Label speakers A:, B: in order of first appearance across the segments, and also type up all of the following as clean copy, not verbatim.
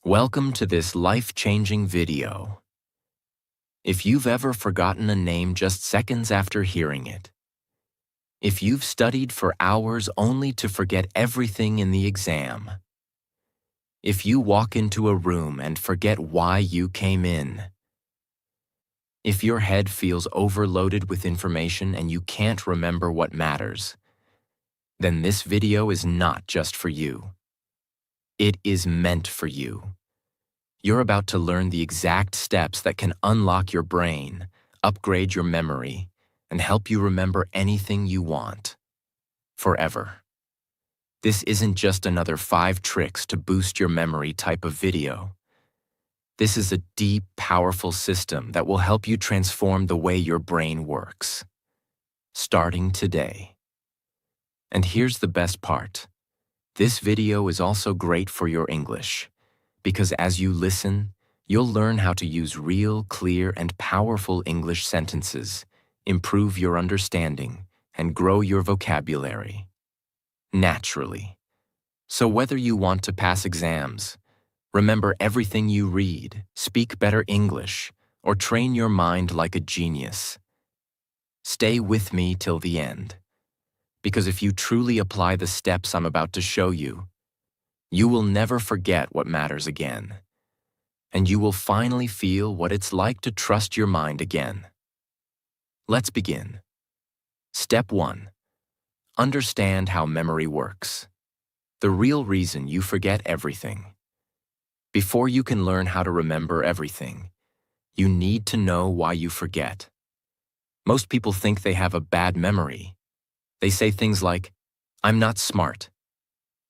A: Welcome to this life-changing video. If you've ever forgotten a name just seconds after hearing it, if you've studied for hours only to forget everything in the exam, if you walk into a room and forget why you came in, if your head feels overloaded with information and you can't remember what matters, then this video is not just for you. It is meant for you. You're about to learn the exact steps that can unlock your brain, upgrade your memory, and help you remember anything you want, forever. This isn't just another 5 tricks to boost your memory type of video. This is a deep, powerful system that will help you transform the way your brain works, starting today. And here's the best part. This video is also great for your English, because as you listen, you'll learn how to use real, clear, and powerful English sentences, improve your understanding, and grow your vocabulary naturally. So whether you want to pass exams, remember everything you read, speak better English, or train your mind like a genius, stay with me till the end. Because if you truly apply the steps I'm about to show you, you will never forget what matters again, and you will finally feel what it's like to trust your mind again. Let's begin. Step 1. Understand how memory works. The real reason you forget everything. Before you can learn how to remember everything, you need to know why you forget. Most people think they have a bad memory. They say things like, "I'm not smart.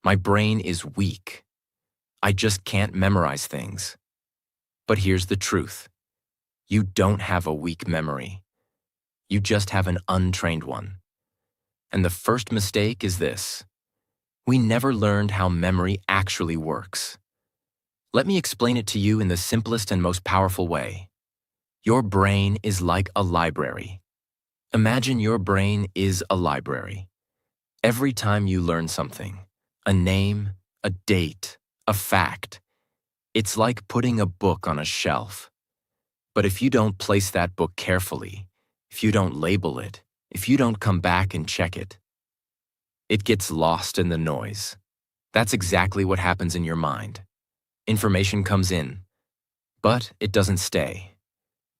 A: My brain is weak. I just can't memorize things." But here's the truth. You don't have a weak memory. You just have an untrained one. And the first mistake is this. We never learned how memory actually works. Let me explain it to you in the simplest and most powerful way. Your brain is like a library. Imagine your brain is a library. Every time you learn something, a name, a date, a fact, it's like putting a book on a shelf. But if you don't place that book carefully, if you don't label it, if you don't come back and check it, it gets lost in the noise. That's exactly what happens in your mind. Information comes in, but it doesn't stay,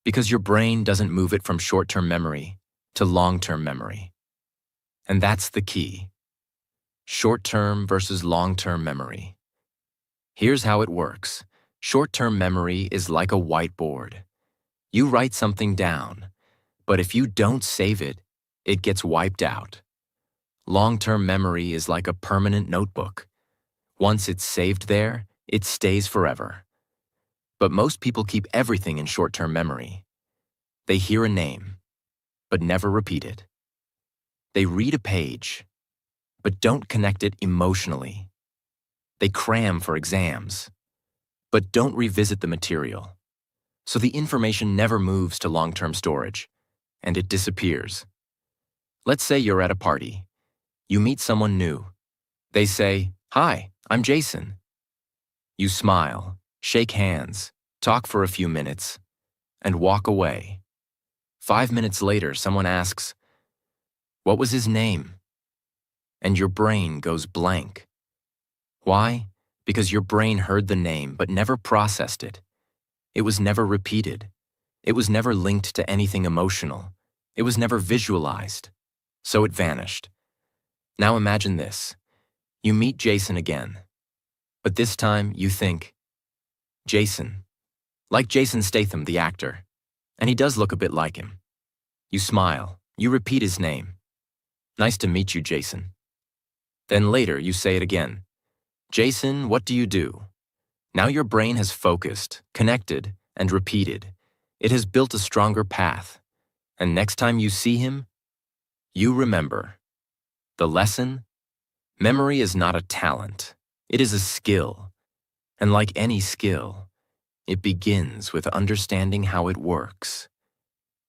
A: because your brain doesn't move it from short-term memory to long-term memory. And that's the key. Short-term versus long-term memory. Here's how it works. Short-term memory is like a whiteboard. You write something down, but if you don't save it, it gets wiped out. Long-term memory is like a permanent notebook. Once it's saved there, it stays forever. But most people keep everything in short-term memory. They hear a name, but never repeat it. They read a page, but don't connect it emotionally. They cram for exams, but don't revisit the material. So the information never moves to long-term storage, and it disappears. Let's say you're at a party. You meet someone new. They say, "Hi, I'm Jason." You smile, shake hands, talk for a few minutes, and walk away. 5 minutes later, someone asks, "What was his name?" And your brain goes blank. Why? Because your brain heard the name but never processed it. It was never repeated. It was never linked to anything emotional. It was never visualized. So it vanished. Now imagine this. You meet Jason again. But this time you think, Jason. Like Jason Statham, the actor. And he does look a bit like him. You smile. You repeat his name. "Nice to meet you, Jason." Then later you say it again. "Jason, what do you do?" Now your brain has focused, connected, and repeated. It has built a stronger path. And next time you see him, you remember. The lesson? Memory is not a talent. It is a skill. And like any skill, it begins with understanding how it works.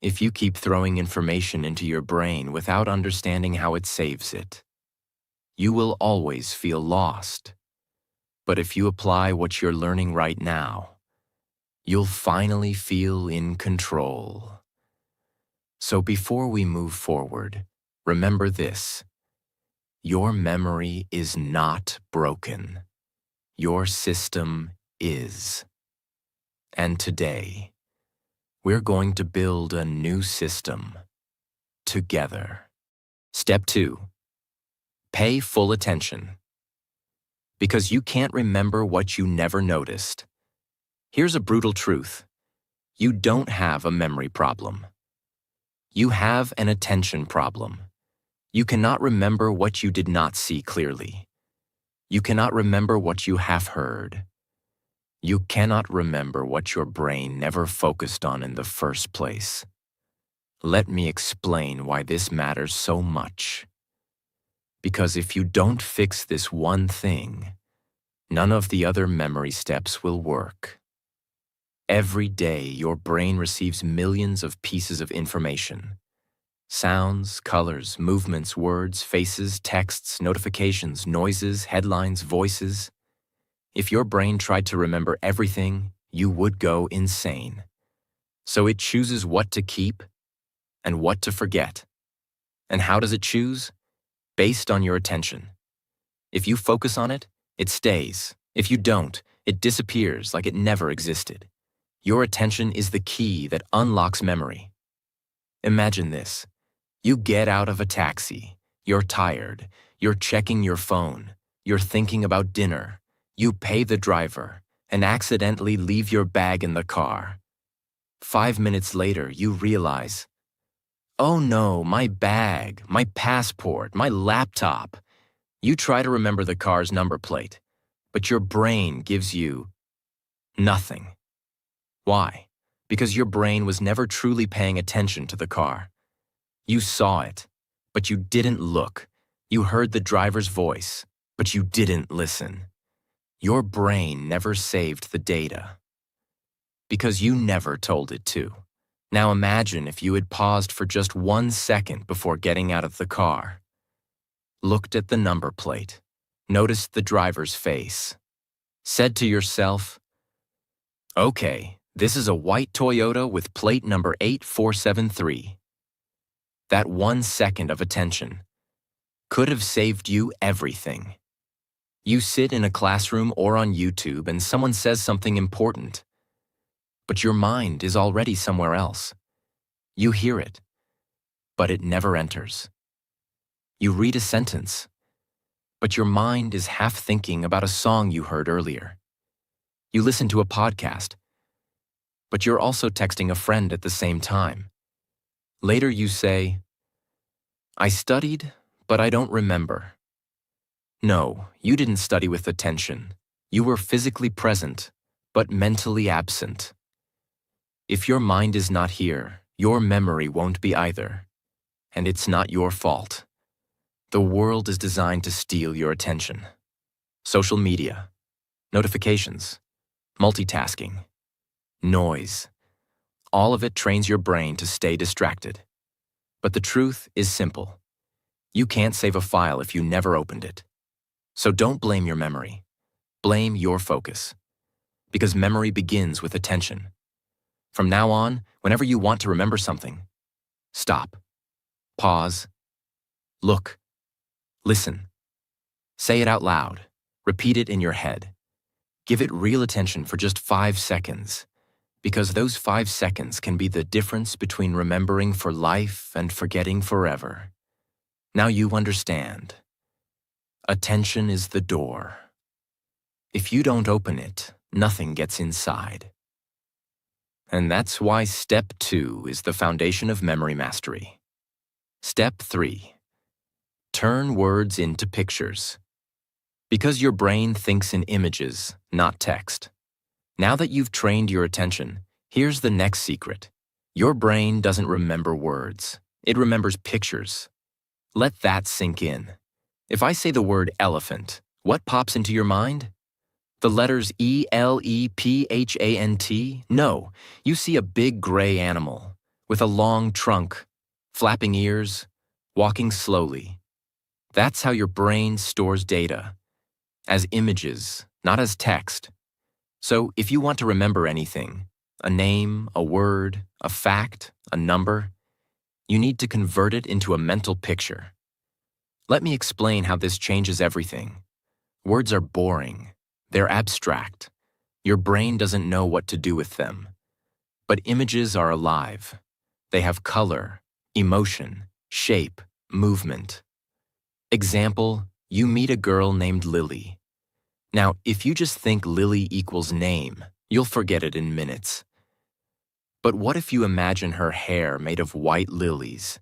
A: If you keep throwing information into your brain without understanding how it saves it, you will always feel lost. But if you apply what you're learning right now, you'll finally feel in control. So before we move forward, remember this. Your memory is not broken. Your system is. And today, we're going to build a new system together. Step 2. Pay full attention. Because you can't remember what you never noticed. Here's a brutal truth. You don't have a memory problem. You have an attention problem. You cannot remember what you did not see clearly. You cannot remember what you have heard. You cannot remember what your brain never focused on in the first place. Let me explain why this matters so much. Because if you don't fix this one thing, none of the other memory steps will work. Every day, your brain receives millions of pieces of information. Sounds, colors, movements, words, faces, texts, notifications, noises, headlines, voices. If your brain tried to remember everything, you would go insane. So it chooses what to keep and what to forget. And how does it choose? Based on your attention. If you focus on it, it stays. If you don't, it disappears like it never existed. Your attention is the key that unlocks memory. Imagine this. You get out of a taxi. You're tired. You're checking your phone. You're thinking about dinner. You pay the driver and accidentally leave your bag in the car. 5 minutes later, you realize, oh no, my bag, my passport, my laptop. You try to remember the car's number plate, but your brain gives you nothing. Why? Because your brain was never truly paying attention to the car. You saw it, but you didn't look. You heard the driver's voice, but you didn't listen. Your brain never saved the data because you never told it to. Now imagine if you had paused for just 1 second before getting out of the car, looked at the number plate, noticed the driver's face, said to yourself, okay, this is a white Toyota with plate number 8473. That 1 second of attention could have saved you everything. You sit in a classroom or on YouTube and someone says something important, but your mind is already somewhere else. You hear it, but it never enters. You read a sentence, but your mind is half thinking about a song you heard earlier. You listen to a podcast, but you're also texting a friend at the same time. Later you say, I studied, but I don't remember. No, you didn't study with attention. You were physically present, but mentally absent. If your mind is not here, your memory won't be either. And it's not your fault. The world is designed to steal your attention. Social media, notifications, multitasking, noise. All of it trains your brain to stay distracted. But the truth is simple. You can't save a file if you never opened it. So don't blame your memory. Blame your focus. Because memory begins with attention. From now on, whenever you want to remember something, stop, pause, look, listen. Say it out loud. Repeat it in your head. Give it real attention for just 5 seconds, because those 5 seconds can be the difference between remembering for life and forgetting forever. Now you understand. Attention is the door. If you don't open it, nothing gets inside. And that's why Step 2 is the foundation of memory mastery. Step 3. Turn words into pictures. Because your brain thinks in images, not text. Now that you've trained your attention, here's the next secret. Your brain doesn't remember words. It remembers pictures. Let that sink in. If I say the word elephant, what pops into your mind? The letters E-L-E-P-H-A-N-T? No, you see a big gray animal with a long trunk, flapping ears, walking slowly. That's how your brain stores data, as images, not as text. So if you want to remember anything, a name, a word, a fact, a number, you need to convert it into a mental picture. Let me explain how this changes everything. Words are boring. They're abstract. Your brain doesn't know what to do with them. But images are alive. They have color, emotion, shape, movement. Example, you meet a girl named Lily. Now, if you just think Lily equals name, you'll forget it in minutes. But what if you imagine her hair made of white lilies?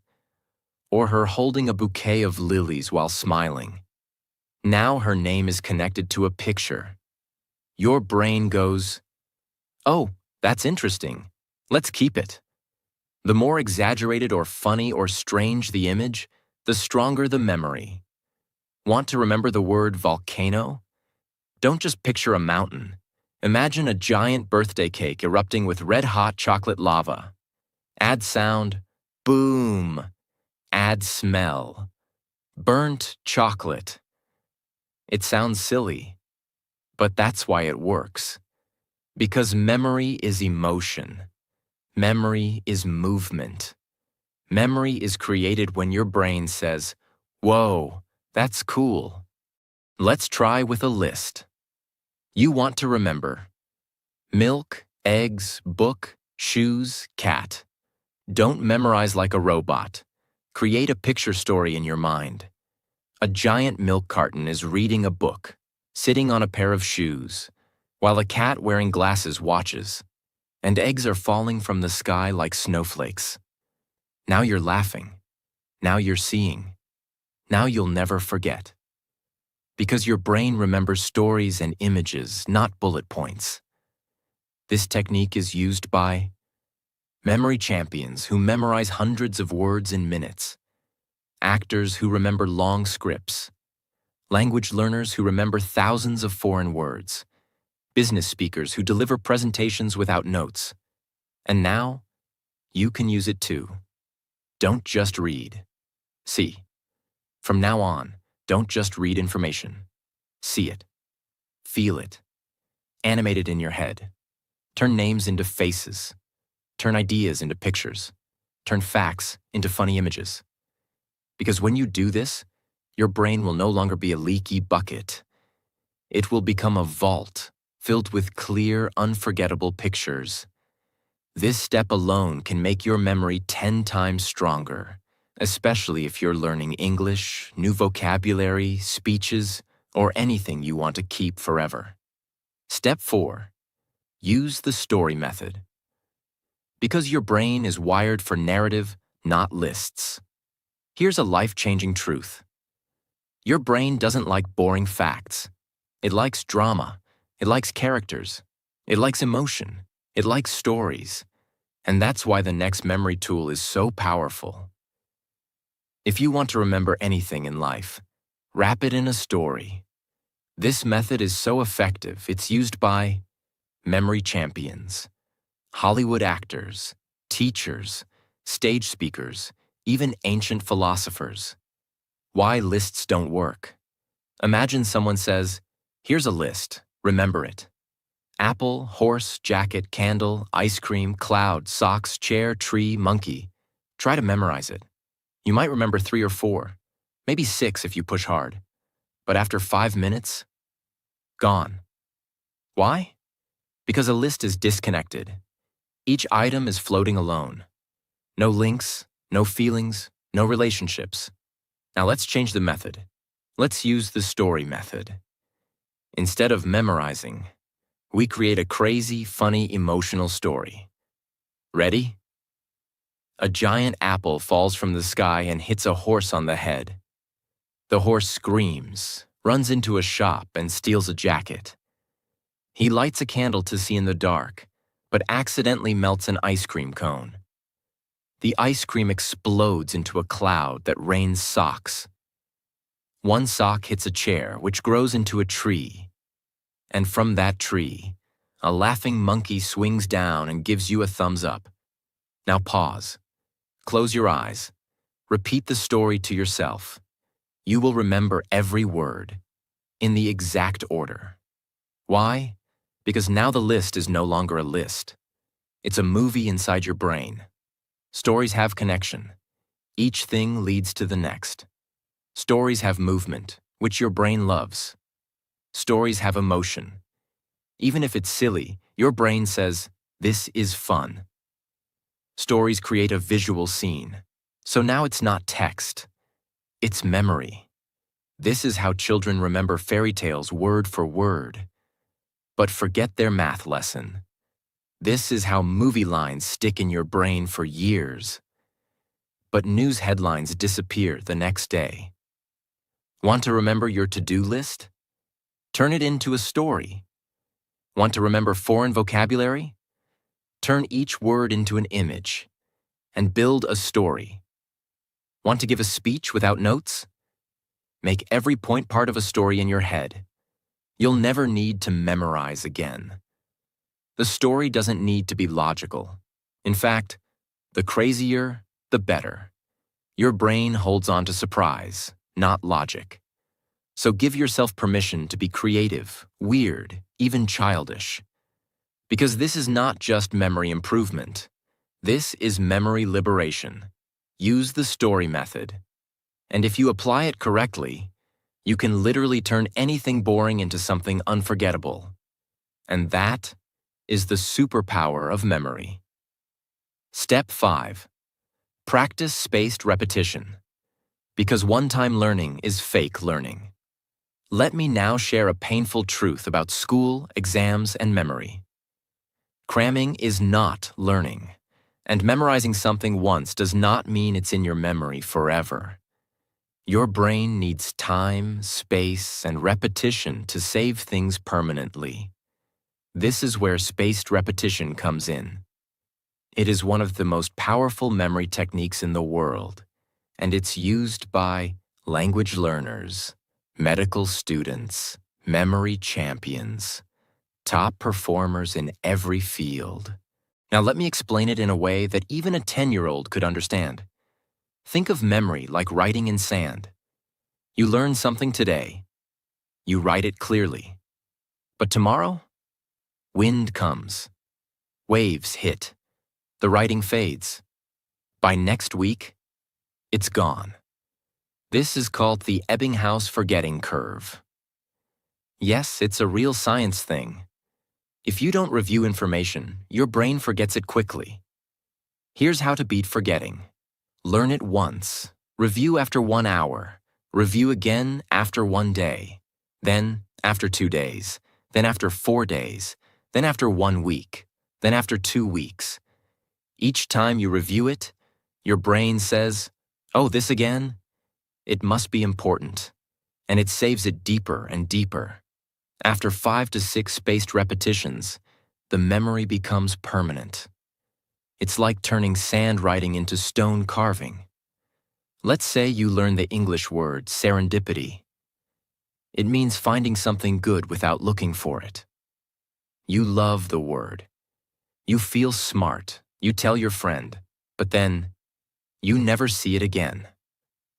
A: Or her holding a bouquet of lilies while smiling? Now her name is connected to a picture. Your brain goes, "Oh, that's interesting. Let's keep it." The more exaggerated or funny or strange the image, the stronger the memory. Want to remember the word volcano? Don't just picture a mountain. Imagine a giant birthday cake erupting with red-hot chocolate lava. Add sound, boom. Add smell, burnt chocolate. It sounds silly, but that's why it works. Because memory is emotion. Memory is movement. Memory is created when your brain says, "Whoa, that's cool." Let's try with a list. You want to remember milk, eggs, book, shoes, cat. Don't memorize like a robot. Create a picture story in your mind. A giant milk carton is reading a book, sitting on a pair of shoes, while a cat wearing glasses watches, and eggs are falling from the sky like snowflakes. Now you're laughing. Now you're seeing. Now you'll never forget. Because your brain remembers stories and images, not bullet points. This technique is used by memory champions who memorize hundreds of words in minutes, actors who remember long scripts, language learners who remember thousands of foreign words, business speakers who deliver presentations without notes. And now, you can use it too. Don't just read. See. From now on, don't just read information. See it. Feel it. Animate it in your head. Turn names into faces. Turn ideas into pictures. Turn facts into funny images. Because when you do this, your brain will no longer be a leaky bucket. It will become a vault filled with clear, unforgettable pictures. This step alone can make your memory 10 times stronger, especially if you're learning English, new vocabulary, speeches, or anything you want to keep forever. Step 4. Use the story method. Because your brain is wired for narrative, not lists. Here's a life-changing truth. Your brain doesn't like boring facts. It likes drama. It likes characters. It likes emotion. It likes stories. And that's why the next memory tool is so powerful. If you want to remember anything in life, wrap it in a story. This method is so effective, it's used by memory champions, Hollywood actors, teachers, stage speakers, even ancient philosophers. Why lists don't work. Imagine someone says, "Here's a list, remember it. Apple, horse, jacket, candle, ice cream, cloud, socks, chair, tree, monkey." Try to memorize it. You might remember 3 or 4, maybe 6 if you push hard. But after 5 minutes, gone. Why? Because a list is disconnected. Each item is floating alone. No links, no feelings, no relationships. Now let's change the method. Let's use the story method. Instead of memorizing, we create a crazy, funny, emotional story. Ready? A giant apple falls from the sky and hits a horse on the head. The horse screams, runs into a shop, and steals a jacket. He lights a candle to see in the dark, but accidentally melts an ice cream cone. The ice cream explodes into a cloud that rains socks. One sock hits a chair, which grows into a tree. And from that tree, a laughing monkey swings down and gives you a thumbs up. Now pause. Close your eyes. Repeat the story to yourself. You will remember every word, in the exact order. Why? Because now the list is no longer a list. It's a movie inside your brain. Stories have connection. Each thing leads to the next. Stories have movement, which your brain loves. Stories have emotion. Even if it's silly, your brain says, "This is fun." Stories create a visual scene. So now it's not text. It's memory. This is how children remember fairy tales word for word. But forget their math lesson. This is how movie lines stick in your brain for years. But news headlines disappear the next day. Want to remember your to-do list? Turn it into a story. Want to remember foreign vocabulary? Turn each word into an image and build a story. Want to give a speech without notes? Make every point part of a story in your head. You'll never need to memorize again. The story doesn't need to be logical. In fact, the crazier, the better. Your brain holds on to surprise, not logic. So give yourself permission to be creative, weird, even childish. Because this is not just memory improvement. This is memory liberation. Use the story method. And if you apply it correctly, you can literally turn anything boring into something unforgettable. And that is the superpower of memory. Step 5. Practice spaced repetition. Because one-time learning is fake learning. Let me now share a painful truth about school, exams, and memory. Cramming is not learning, and memorizing something once does not mean it's in your memory forever. Your brain needs time, space, and repetition to save things permanently. This is where spaced repetition comes in. It is one of the most powerful memory techniques in the world, and it's used by language learners, medical students, memory champions, top performers in every field. Now let me explain it in a way that even a 10-year-old could understand. Think of memory like writing in sand. You learn something today. You write it clearly. But tomorrow, wind comes. Waves hit. The writing fades. By next week, it's gone. This is called the Ebbinghaus forgetting curve. Yes, it's a real science thing. If you don't review information, your brain forgets it quickly. Here's how to beat forgetting. Learn it once. Review after 1 hour. Review again after 1 day. Then after 2 days. Then after 4 days. Then after 1 week. Then after 2 weeks. Each time you review it, your brain says, "Oh, this again? It must be important." And it saves it deeper and deeper. After 5 to 6 spaced repetitions, the memory becomes permanent. It's like turning sand writing into stone carving. Let's say you learn the English word serendipity. It means finding something good without looking for it. You love the word. You feel smart. You tell your friend, but then you never see it again.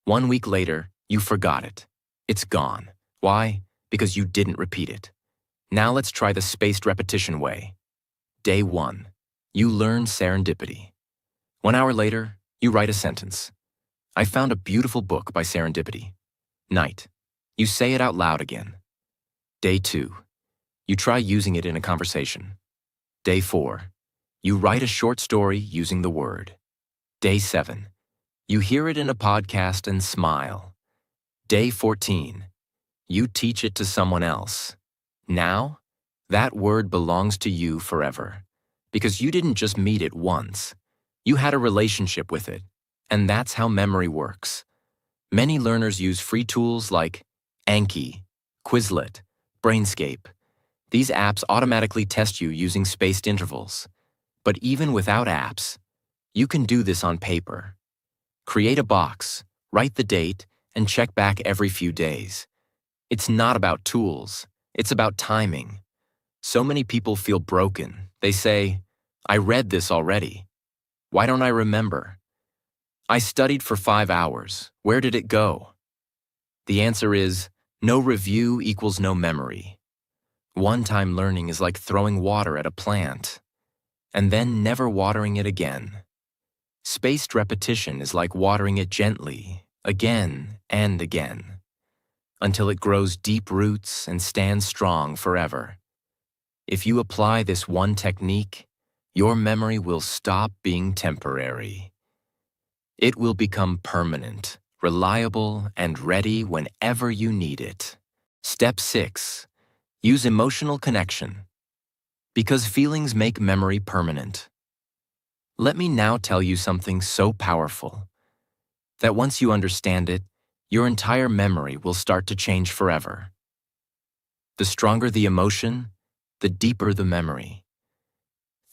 A: 1 week later, you forgot it. It's gone. Why? Because you didn't repeat it. Now let's try the spaced repetition way. Day 1. You learn serendipity. 1 hour later, you write a sentence. I found a beautiful book by serendipity. Night. You say it out loud again. Day 2. You try using it in a conversation. Day 4. You write a short story using the word. Day 7. You hear it in a podcast and smile. Day 14. You teach it to someone else. Now, that word belongs to you forever. Because you didn't just meet it once. You had a relationship with it. And that's how memory works. Many learners use free tools like Anki, Quizlet, Brainscape. These apps automatically test you using spaced intervals. But even without apps, you can do this on paper. Create a box, write the date, and check back every few days. It's not about tools, it's about timing. So many people feel broken. They say, I read this already. Why don't I remember? I studied for 5 hours. Where did it go? The answer is, no review equals no memory. One-time learning is like throwing water at a plant, and then never watering it again. Spaced repetition is like watering it gently, again and again, until it grows deep roots and stands strong forever. If you apply this one technique, your memory will stop being temporary. It will become permanent, reliable, and ready whenever you need it. Step 6. Use emotional connection. Because feelings make memory permanent. Let me now tell you something so powerful that once you understand it, your entire memory will start to change forever. The stronger the emotion, the deeper the memory.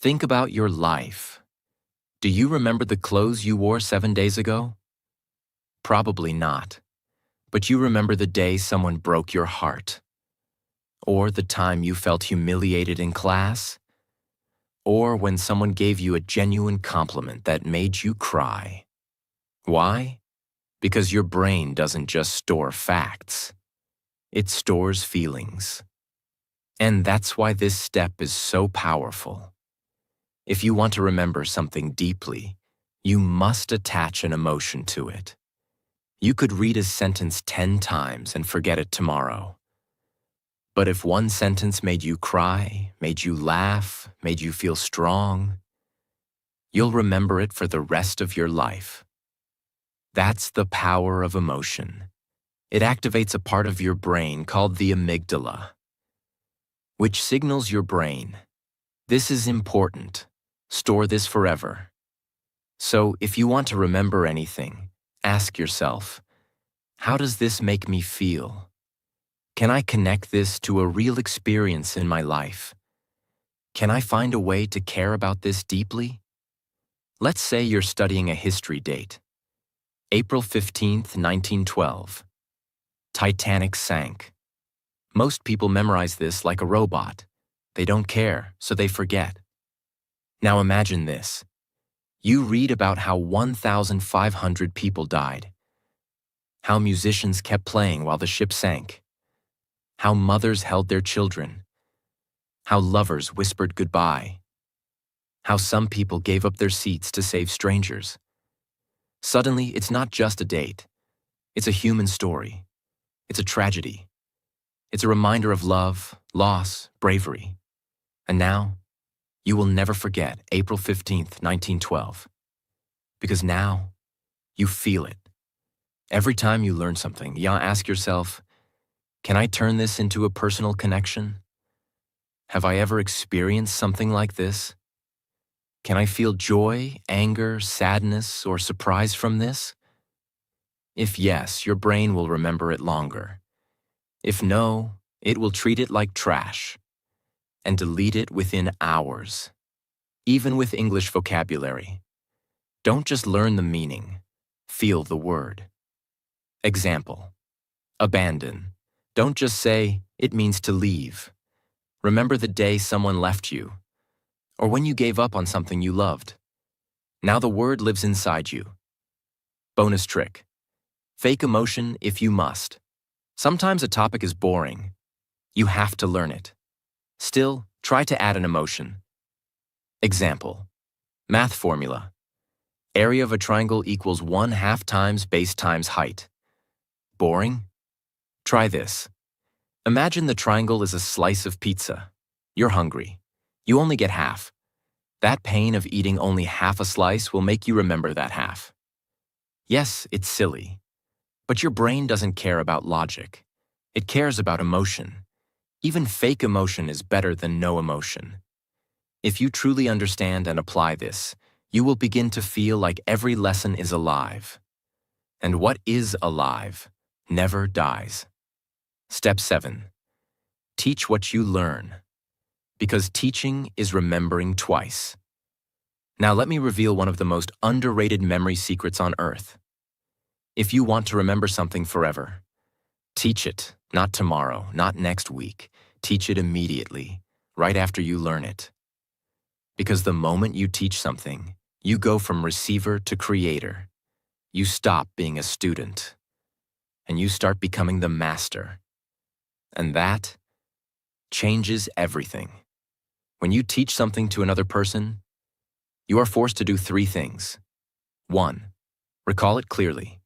A: Think about your life. Do you remember the clothes you wore 7 days ago? Probably not. But you remember the day someone broke your heart. Or the time you felt humiliated in class. Or when someone gave you a genuine compliment that made you cry. Why? Because your brain doesn't just store facts. It stores feelings. And that's why this step is so powerful. If you want to remember something deeply, you must attach an emotion to it. You could read a sentence 10 times and forget it tomorrow. But if one sentence made you cry, made you laugh, made you feel strong, you'll remember it for the rest of your life. That's the power of emotion. It activates a part of your brain called the amygdala, which signals your brain, this is important, store this forever. So if you want to remember anything, ask yourself, how does this make me feel? Can I connect this to a real experience in my life? Can I find a way to care about this deeply? Let's say you're studying a history date. April 15th, 1912. Titanic sank. Most people memorize this like a robot. They don't care, so they forget. Now imagine this. You read about how 1,500 people died, how musicians kept playing while the ship sank, how mothers held their children, how lovers whispered goodbye, how some people gave up their seats to save strangers. Suddenly, it's not just a date. It's a human story. It's a tragedy. It's a reminder of love, loss, bravery. And now, you will never forget April 15th, 1912. Because now, you feel it. Every time you learn something, you ask yourself, can I turn this into a personal connection? Have I ever experienced something like this? Can I feel joy, anger, sadness, or surprise from this? If yes, your brain will remember it longer. If no, it will treat it like trash and delete it within hours. Even with English vocabulary. Don't just learn the meaning, feel the word. Example, abandon. Don't just say, it means to leave. Remember the day someone left you, or when you gave up on something you loved. Now the word lives inside you. Bonus trick. Fake emotion if you must. Sometimes a topic is boring. You have to learn it. Still, try to add an emotion. Example, math formula. Area of a triangle equals 1/2 times base times height. Boring? Try this. Imagine the triangle is a slice of pizza. You're hungry. You only get half. That pain of eating only half a slice will make you remember that half. Yes, it's silly. But your brain doesn't care about logic. It cares about emotion. Even fake emotion is better than no emotion. If you truly understand and apply this, you will begin to feel like every lesson is alive. And what is alive never dies. Step 7. Teach what you learn. Because teaching is remembering twice. Now let me reveal one of the most underrated memory secrets on earth. If you want to remember something forever, teach it, not tomorrow, not next week. Teach it immediately, right after you learn it. Because the moment you teach something, you go from receiver to creator. You stop being a student, and you start becoming the master. And that changes everything. When you teach something to another person, you are forced to do 3 things. 1. Recall it clearly.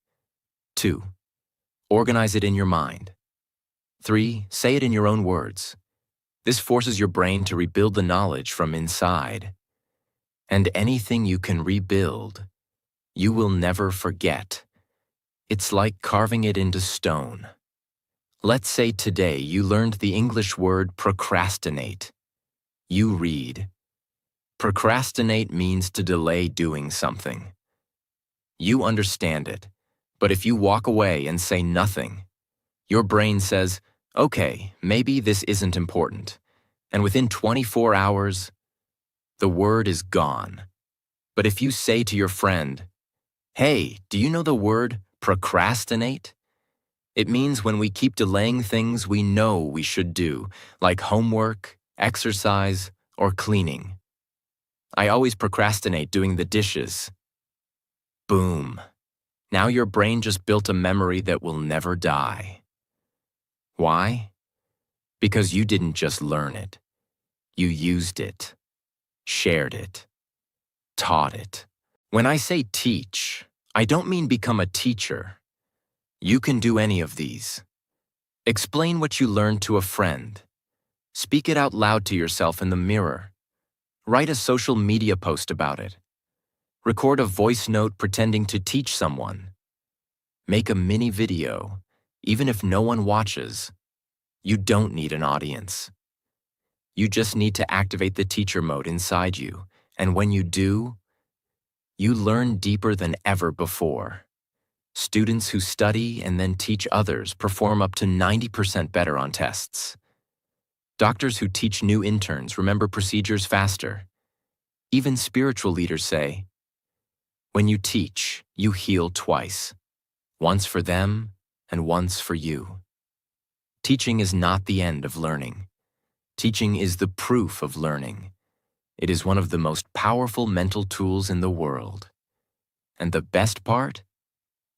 A: 2. Organize it in your mind. 3. Say it in your own words. This forces your brain to rebuild the knowledge from inside. And anything you can rebuild, you will never forget. It's like carving it into stone. Let's say today you learned the English word procrastinate. You read. Procrastinate means to delay doing something. You understand it, but if you walk away and say nothing, your brain says, okay, maybe this isn't important. And within 24 hours, the word is gone. But if you say to your friend, hey, do you know the word procrastinate? It means when we keep delaying things we know we should do, like homework, exercise, or cleaning. I always procrastinate doing the dishes. Boom. Now your brain just built a memory that will never die. Why? Because you didn't just learn it. You used it, shared it, taught it. When I say teach, I don't mean become a teacher. You can do any of these. Explain what you learned to a friend. Speak it out loud to yourself in the mirror. Write a social media post about it. Record a voice note pretending to teach someone. Make a mini video, even if no one watches. You don't need an audience. You just need to activate the teacher mode inside you, and when you do, you learn deeper than ever before. Students who study and then teach others perform up to 90% better on tests. Doctors who teach new interns remember procedures faster. Even spiritual leaders say, when you teach, you heal twice, once for them and once for you. Teaching is not the end of learning. Teaching is the proof of learning. It is one of the most powerful mental tools in the world. And the best part?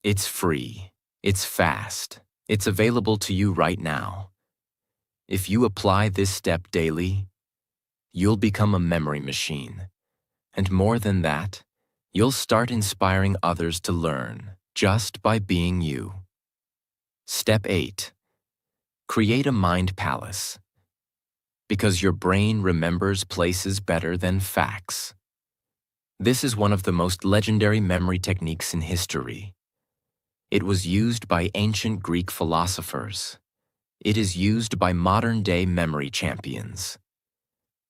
A: It's free. It's fast. It's available to you right now. If you apply this step daily, you'll become a memory machine. And more than that, you'll start inspiring others to learn just by being you. Step 8. Create a mind palace. Because your brain remembers places better than facts. This is one of the most legendary memory techniques in history. It was used by ancient Greek philosophers. It is used by modern-day memory champions.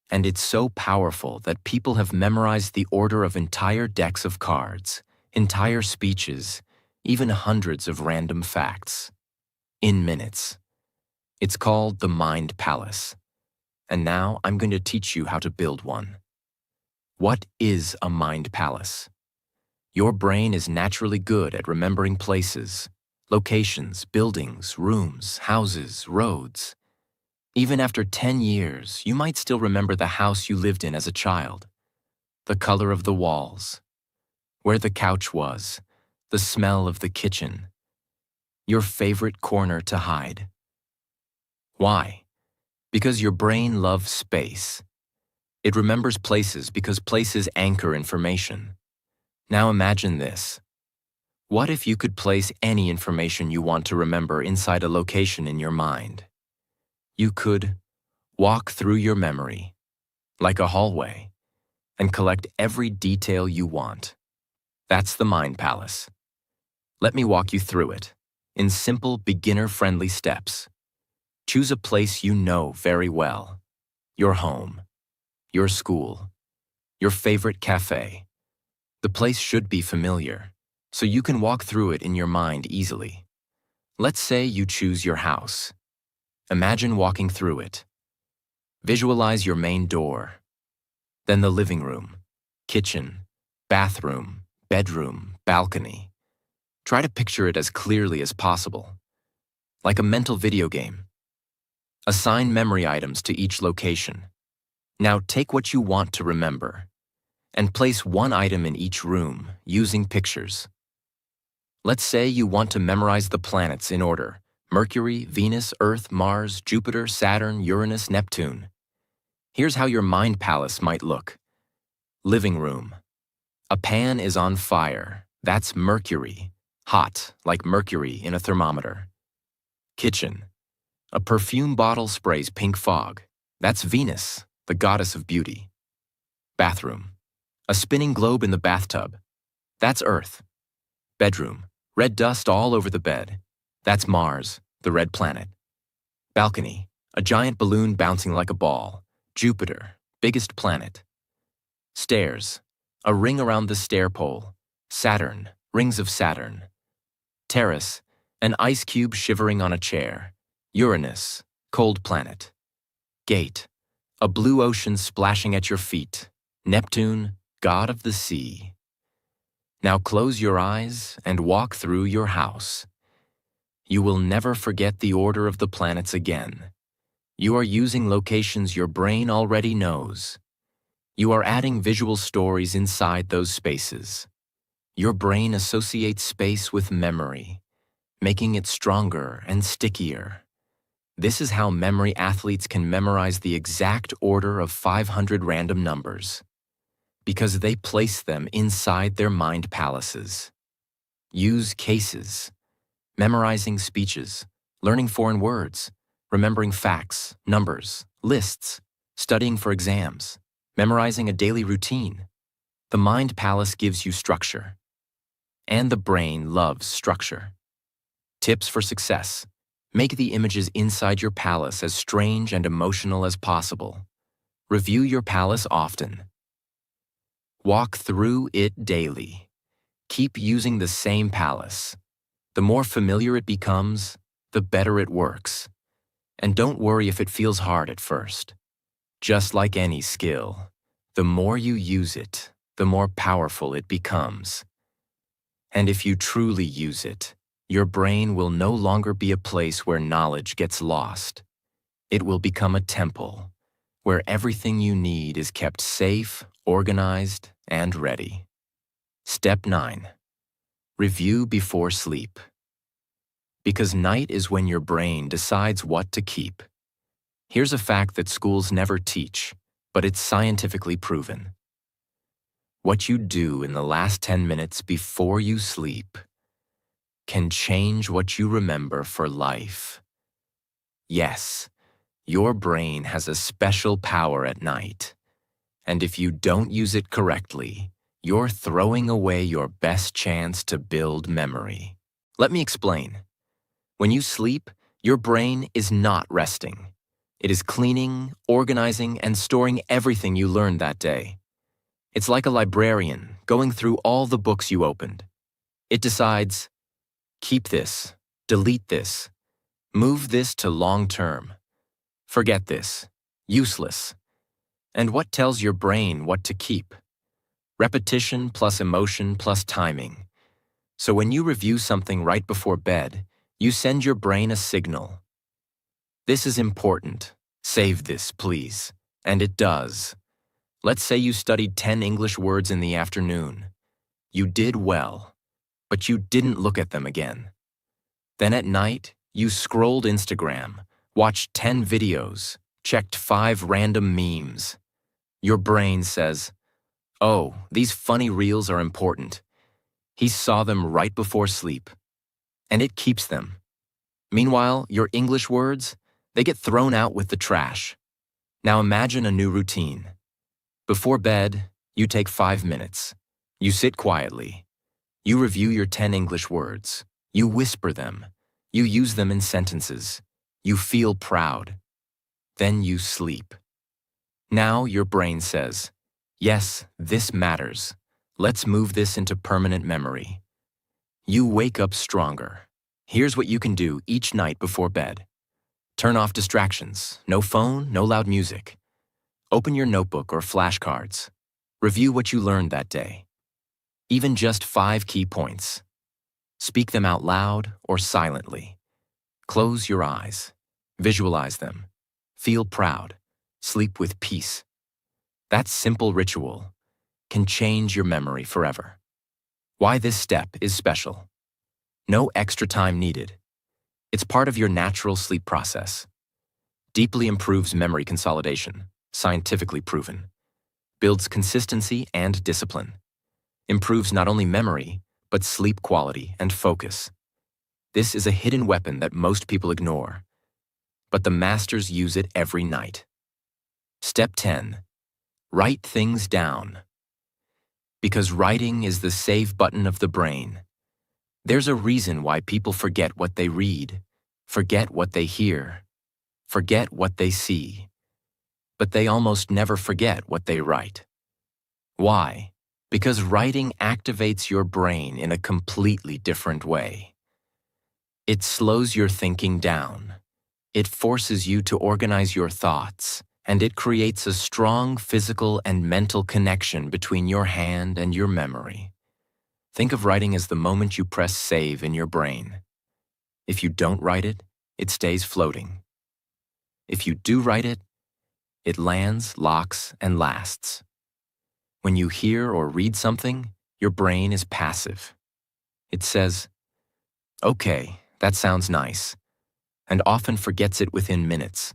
A: And it's so powerful that people have memorized the order of entire decks of cards, entire speeches, even hundreds of random facts. In minutes. It's called the Mind Palace. And now I'm going to teach you how to build one. What is a mind palace? Your brain is naturally good at remembering places, locations, buildings, rooms, houses, roads. Even after 10 years, you might still remember the house you lived in as a child, the color of the walls, where the couch was, the smell of the kitchen, your favorite corner to hide. Why? Because your brain loves space. It remembers places because places anchor information. Now imagine this. What if you could place any information you want to remember inside a location in your mind? You could walk through your memory, like a hallway, and collect every detail you want. That's the Mind Palace. Let me walk you through it, in simple, beginner-friendly steps. Choose a place you know very well. Your home, your school, your favorite cafe. The place should be familiar, so you can walk through it in your mind easily. Let's say you choose your house. Imagine walking through it. Visualize your main door, then the living room, kitchen, bathroom, bedroom, balcony. Try to picture it as clearly as possible, like a mental video game. Assign memory items to each location. Now take what you want to remember and place one item in each room using pictures. Let's say you want to memorize the planets in order, Mercury, Venus, Earth, Mars, Jupiter, Saturn, Uranus, Neptune. Here's how your mind palace might look. Living room. A pan is on fire. That's Mercury. Hot, like mercury in a thermometer. Kitchen. A perfume bottle sprays pink fog. That's Venus, the goddess of beauty. Bathroom. A spinning globe in the bathtub. That's Earth. Bedroom. Red dust all over the bed. That's Mars, the red planet. Balcony. A giant balloon bouncing like a ball. Jupiter, biggest planet. Stairs. A ring around the stair pole. Saturn, rings of Saturn. Terrace. An ice cube shivering on a chair. Uranus, cold planet. Gate. A blue ocean splashing at your feet. Neptune, god of the sea. Now close your eyes and walk through your house. You will never forget the order of the planets again. You are using locations your brain already knows. You are adding visual stories inside those spaces. Your brain associates space with memory, making it stronger and stickier. This is how memory athletes can memorize the exact order of 500 random numbers, because they place them inside their mind palaces. Use cases, memorizing speeches, learning foreign words, remembering facts, numbers, lists, studying for exams, memorizing a daily routine. The mind palace gives you structure, and the brain loves structure. Tips for success. Make the images inside your palace as strange and emotional as possible. Review your palace often. Walk through it daily. Keep using the same palace. The more familiar it becomes, the better it works. And don't worry if it feels hard at first. Just like any skill, the more you use it, the more powerful it becomes. And if you truly use it, your brain will no longer be a place where knowledge gets lost. It will become a temple, where everything you need is kept safe, organized, and ready. Step 9. Review before sleep. Because night is when your brain decides what to keep. Here's a fact that schools never teach, but it's scientifically proven. What you do in the last 10 minutes before you sleep can change what you remember for life. Yes, your brain has a special power at night, and if you don't use it correctly, you're throwing away your best chance to build memory. Let me explain. When you sleep, your brain is not resting. It is cleaning, organizing, and storing everything you learned that day. It's like a librarian going through all the books you opened. It decides, keep this, delete this, move this to long term, forget this, useless. And what tells your brain what to keep? Repetition plus emotion plus timing. So when you review something right before bed, you send your brain a signal. This is important. Save this, please. And it does. Let's say you studied 10 English words in the afternoon. You did well, but you didn't look at them again. Then at night, you scrolled Instagram, watched 10 videos, checked 5 random memes. Your brain says, oh, these funny reels are important. He saw them right before sleep. And it keeps them. Meanwhile, your English words, they get thrown out with the trash. Now imagine a new routine. Before bed, you take 5 minutes. You sit quietly. You review your 10 English words. You whisper them. You use them in sentences. You feel proud. Then you sleep. Now your brain says, yes, this matters. Let's move this into permanent memory. You wake up stronger. Here's what you can do each night before bed. Turn off distractions. No phone, no loud music. Open your notebook or flashcards. Review what you learned that day. Even just 5 key points. Speak them out loud or silently. Close your eyes. Visualize them. Feel proud. Sleep with peace. That simple ritual can change your memory forever. Why this step is special. No extra time needed. It's part of your natural sleep process. Deeply improves memory consolidation, scientifically proven. Builds consistency and discipline. Improves not only memory, but sleep quality and focus. This is a hidden weapon that most people ignore, but the masters use it every night. Step 10. Write things down. Because writing is the save button of the brain. There's a reason why people forget what they read, forget what they hear, forget what they see, but they almost never forget what they write. Why? Because writing activates your brain in a completely different way. It slows your thinking down. It forces you to organize your thoughts, and it creates a strong physical and mental connection between your hand and your memory. Think of writing as the moment you press save in your brain. If you don't write it, it stays floating. If you do write it, it lands, locks, and lasts. When you hear or read something, your brain is passive. It says, "Okay, that sounds nice," and often forgets it within minutes.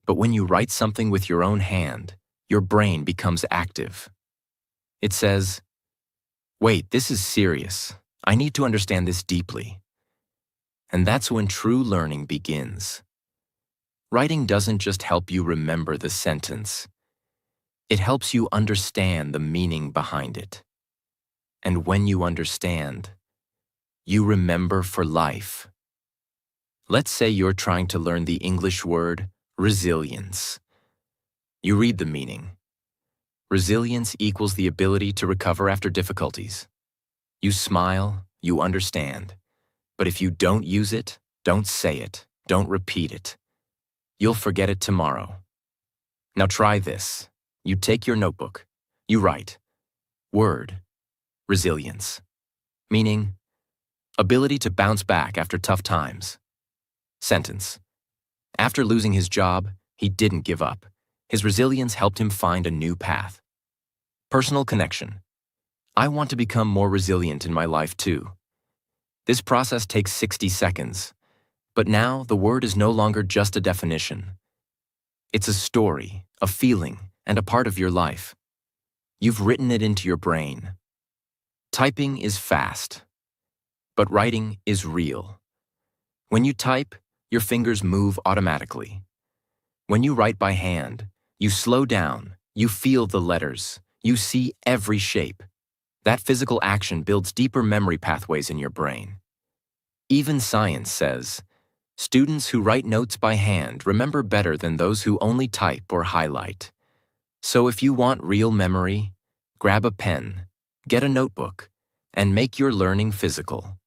A: But when you write something with your own hand, your brain becomes active. It says, "Wait, this is serious. I need to understand this deeply." And that's when true learning begins. Writing doesn't just help you remember the sentence. It helps you understand the meaning behind it. And when you understand, you remember for life. Let's say you're trying to learn the English word resilience. You read the meaning. Resilience equals the ability to recover after difficulties. You smile, you understand. But if you don't use it, don't say it, don't repeat it, you'll forget it tomorrow. Now try this. You take your notebook. You write, word, resilience, meaning ability to bounce back after tough times. Sentence. After losing his job, he didn't give up. His resilience helped him find a new path. Personal connection. I want to become more resilient in my life too. This process takes 60 seconds, but now the word is no longer just a definition. It's a story, a feeling, and a part of your life. You've written it into your brain. Typing is fast, but writing is real. When you type, your fingers move automatically. When you write by hand, you slow down, you feel the letters, you see every shape. That physical action builds deeper memory pathways in your brain. Even science says, students who write notes by hand remember better than those who only type or highlight. So if you want real memory, grab a pen, get a notebook, and make your learning physical.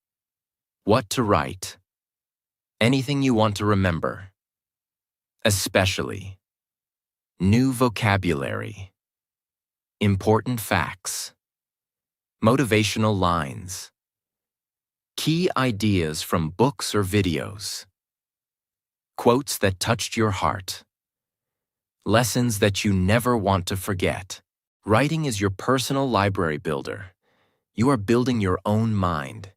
A: What to write? Anything you want to remember. Especially new vocabulary, important facts, motivational lines, key ideas from books or videos, quotes that touched your heart, lessons that you never want to forget. Writing is your personal library builder. You are building your own mind.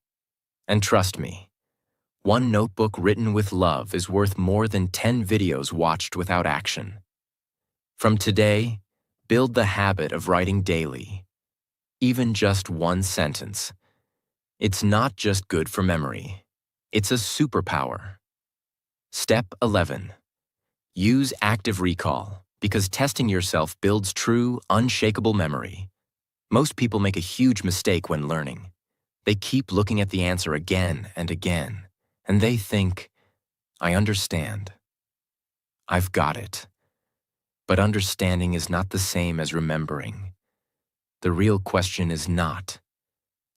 A: And trust me, one notebook written with love is worth more than 10 videos watched without action. From today, build the habit of writing daily, even just one sentence. It's not just good for memory. It's a superpower. Step 11. Use active recall, because testing yourself builds true, unshakable memory. Most people make a huge mistake when learning. They keep looking at the answer again and again, and they think, I understand. I've got it. But understanding is not the same as remembering. The real question is not,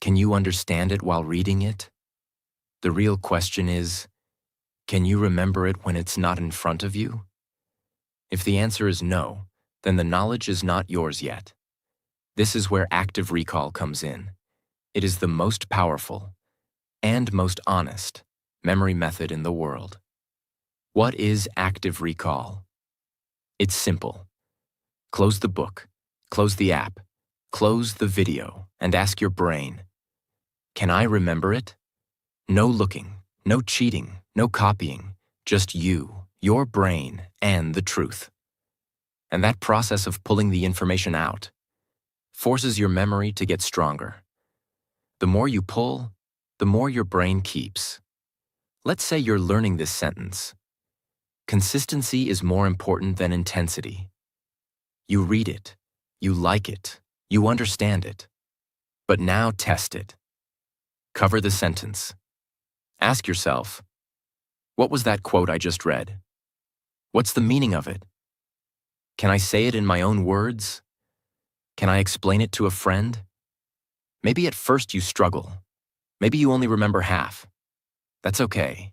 A: can you understand it while reading it? The real question is, can you remember it when it's not in front of you? If the answer is no, then the knowledge is not yours yet. This is where active recall comes in. It is the most powerful and most honest memory method in the world. What is active recall? It's simple. Close the book, close the app, close the video, and ask your brain, can I remember it? No looking, no cheating, No copying, just you, your brain, and the truth. And that process of pulling the information out forces your memory to get stronger. The more you pull, the more your brain keeps. Let's say you're learning this sentence. Consistency is more important than intensity. You read it, you like it, you understand it. But now test it. Cover the sentence. Ask yourself, what was that quote I just read? What's the meaning of it? Can I say it in my own words? Can I explain it to a friend? Maybe at first you struggle. Maybe you only remember half. That's okay.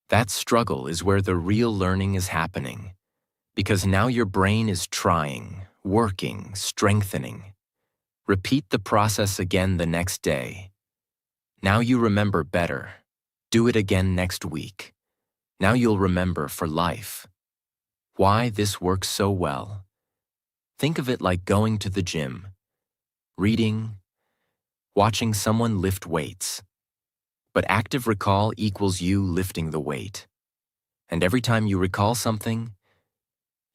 A: That struggle is where the real learning is happening, because now your brain is trying, working, strengthening. Repeat the process again the next day. Now you remember better. Do it again next week. Now you'll remember for life. Why this works so well? Think of it like going to the gym, reading, watching someone lift weights. But active recall equals you lifting the weight. And every time you recall something,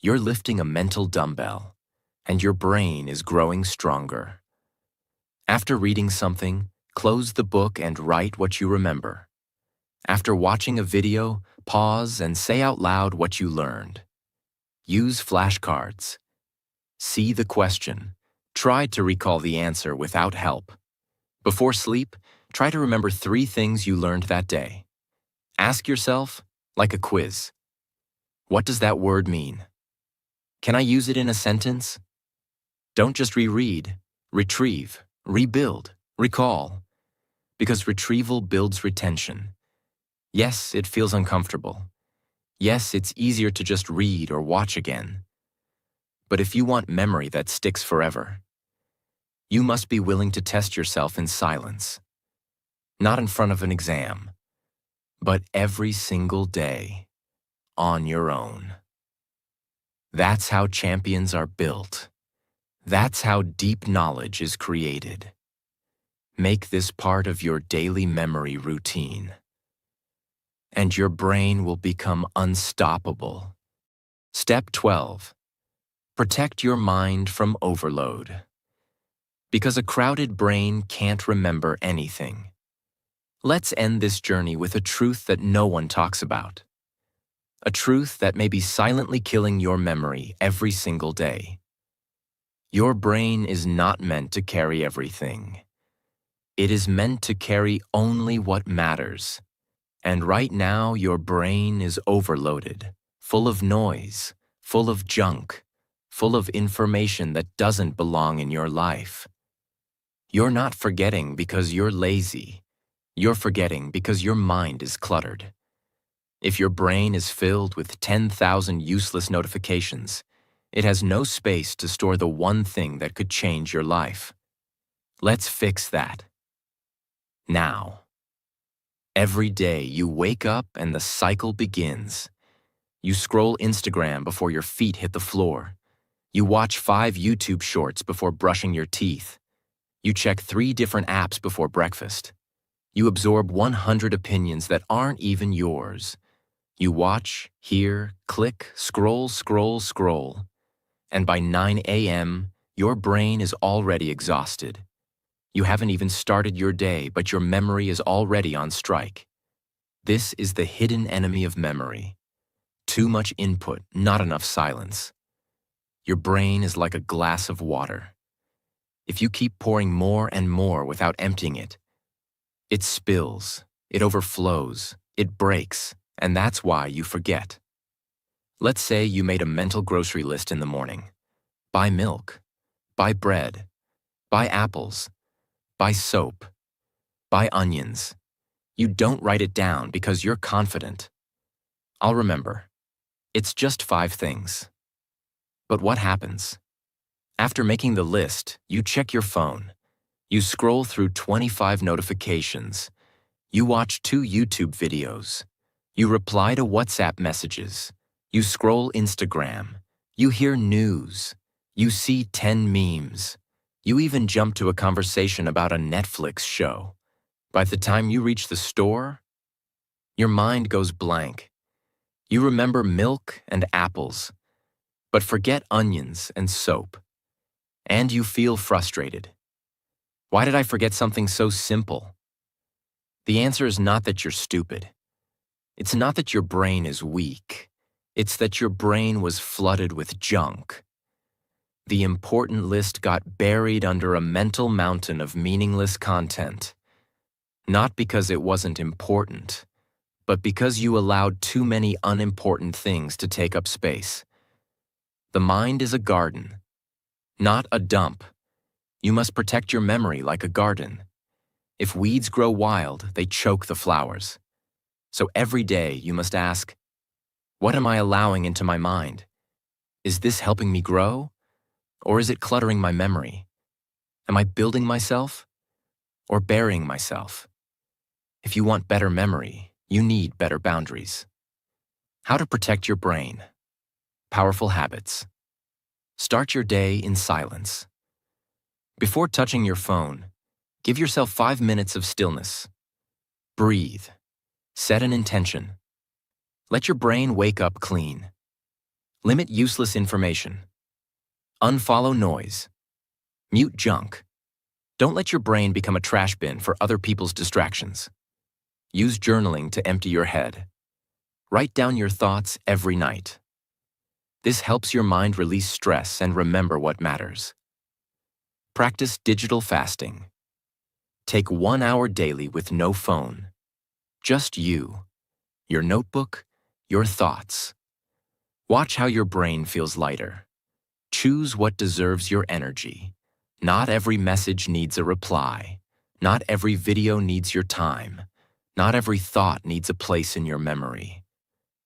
A: you're lifting a mental dumbbell, and your brain is growing stronger. After reading something, close the book and write what you remember. After watching a video, pause and say out loud what you learned. Use flashcards. See the question. Try to recall the answer without help. Before sleep, try to remember 3 things you learned that day. Ask yourself, like a quiz, what does that word mean? Can I use it in a sentence? Don't just reread, retrieve, rebuild, recall, because retrieval builds retention. Yes, it feels uncomfortable. Yes, it's easier to just read or watch again. But if you want memory that sticks forever, you must be willing to test yourself in silence. Not in front of an exam, but every single day, on your own. That's how champions are built. That's how deep knowledge is created. Make this part of your daily memory routine, and your brain will become unstoppable. Step 12. Protect your mind from overload. Because a crowded brain can't remember anything. Let's end this journey with a truth that no one talks about. A truth that may be silently killing your memory every single day. Your brain is not meant to carry everything. It is meant to carry only what matters. And right now, your brain is overloaded, full of noise, full of junk, full of information that doesn't belong in your life. You're not forgetting because you're lazy. You're forgetting because your mind is cluttered. If your brain is filled with 10,000 useless notifications, it has no space to store the one thing that could change your life. Let's fix that. Now. Every day you wake up and the cycle begins. You scroll Instagram before your feet hit the floor. You watch 5 YouTube shorts before brushing your teeth. You check 3 different apps before breakfast. You absorb 100 opinions that aren't even yours. You watch, hear, click, scroll, scroll, scroll. And by 9 a.m., your brain is already exhausted. You haven't even started your day, but your memory is already on strike. This is the hidden enemy of memory. Too much input, not enough silence. Your brain is like a glass of water. If you keep pouring more and more without emptying it, it spills, it overflows, it breaks, and that's why you forget. Let's say you made a mental grocery list in the morning. Buy milk, buy bread, buy apples, buy soap, buy onions. You don't write it down because you're confident. I'll remember. It's just 5 things. But what happens? After making the list, you check your phone. You scroll through 25 notifications. You watch 2 YouTube videos. You reply to WhatsApp messages. You scroll Instagram. You hear news. You see 10 memes. You even jump to a conversation about a Netflix show. By the time you reach the store, Your mind goes blank. You remember milk and apples, but forget onions and soap. And you feel frustrated. Why did I forget something so simple? The answer is not that you're stupid. It's not that your brain is weak. It's that your brain was flooded with junk. The important list got buried under a mental mountain of meaningless content. Not because it wasn't important, but because you allowed too many unimportant things to take up space. The mind is a garden, not a dump. You must protect your memory like a garden. If weeds grow wild, they choke the flowers. So every day you must ask, what am I allowing into my mind? Is this helping me grow? Or is it cluttering my memory? Am I building myself or burying myself? If you want better memory, you need better boundaries. How to protect your brain. Powerful habits. Start your day in silence. Before touching your phone, give yourself 5 minutes of stillness. Breathe. Set an intention. Let your brain wake up clean. Limit useless information. Unfollow noise. Mute junk. Don't let your brain become a trash bin for other people's distractions. Use journaling to empty your head. Write down your thoughts every night. This helps your mind release stress and remember what matters. Practice digital fasting. Take 1 hour daily with no phone. Just you, your notebook, your thoughts. Watch how your brain feels lighter. Choose what deserves your energy. Not every message needs a reply. Not every video needs your time. Not every thought needs a place in your memory.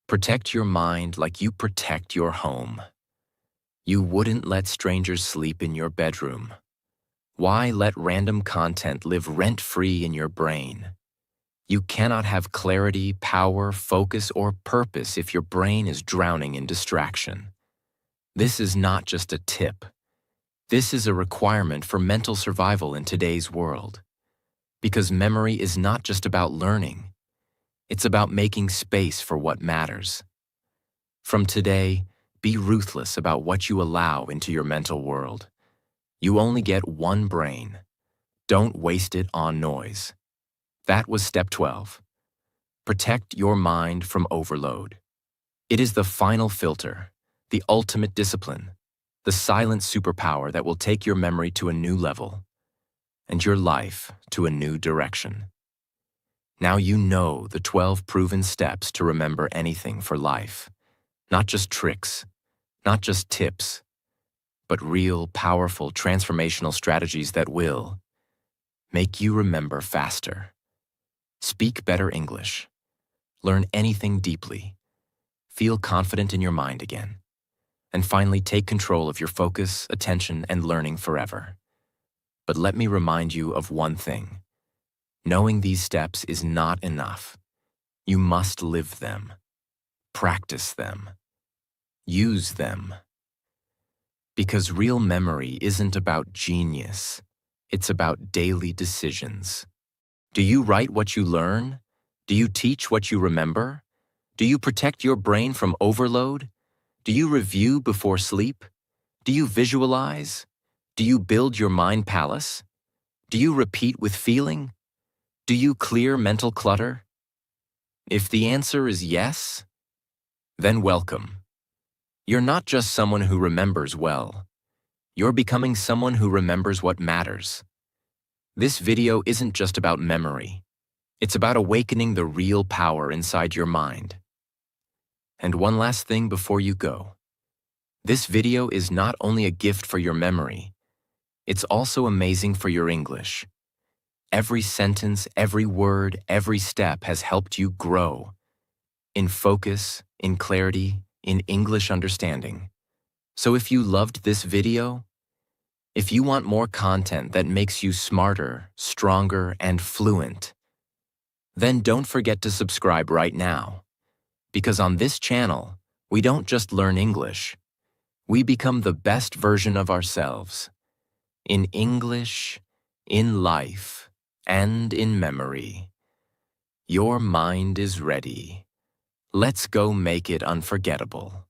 A: Protect your mind like you protect your home. You wouldn't let strangers sleep in your bedroom. Why let random content live rent-free in your brain? You cannot have clarity, power, focus, or purpose if your brain is drowning in distraction. This is not just a tip. This is a requirement for mental survival in today's world. Because memory is not just about learning. It's about making space for what matters. From today, be ruthless about what you allow into your mental world. You only get one brain. Don't waste it on noise. That was step 12. Protect your mind from overload. It is the final filter, the ultimate discipline, the silent superpower that will take your memory to a new level and your life to a new direction. Now you know the 12 proven steps to remember anything for life. Not just tricks, not just tips, but real, powerful, transformational strategies that will make you remember faster, speak better English, learn anything deeply, feel confident in your mind again, and finally take control of your focus, attention, and learning forever. But let me remind you of one thing. Knowing these steps is not enough. You must live them, practice them, use them. Because real memory isn't about genius, it's about daily decisions. Do you write what you learn? Do you teach what you remember? Do you protect your brain from overload? Do you review before sleep? Do you visualize? Do you build your mind palace? Do you repeat with feeling? Do you clear mental clutter? If the answer is yes, then welcome. You're not just someone who remembers well. You're becoming someone who remembers what matters. This video isn't just about memory. It's about awakening the real power inside your mind. And one last thing before you go. This video is not only a gift for your memory, it's also amazing for your English. Every sentence, every word, every step has helped you grow. In focus, in clarity, in English understanding. So if you loved this video, if you want more content that makes you smarter, stronger, and fluent, then don't forget to subscribe right now. Because on this channel, we don't just learn English. We become the best version of ourselves. In English, in life, and in memory. Your mind is ready. Let's go make it unforgettable.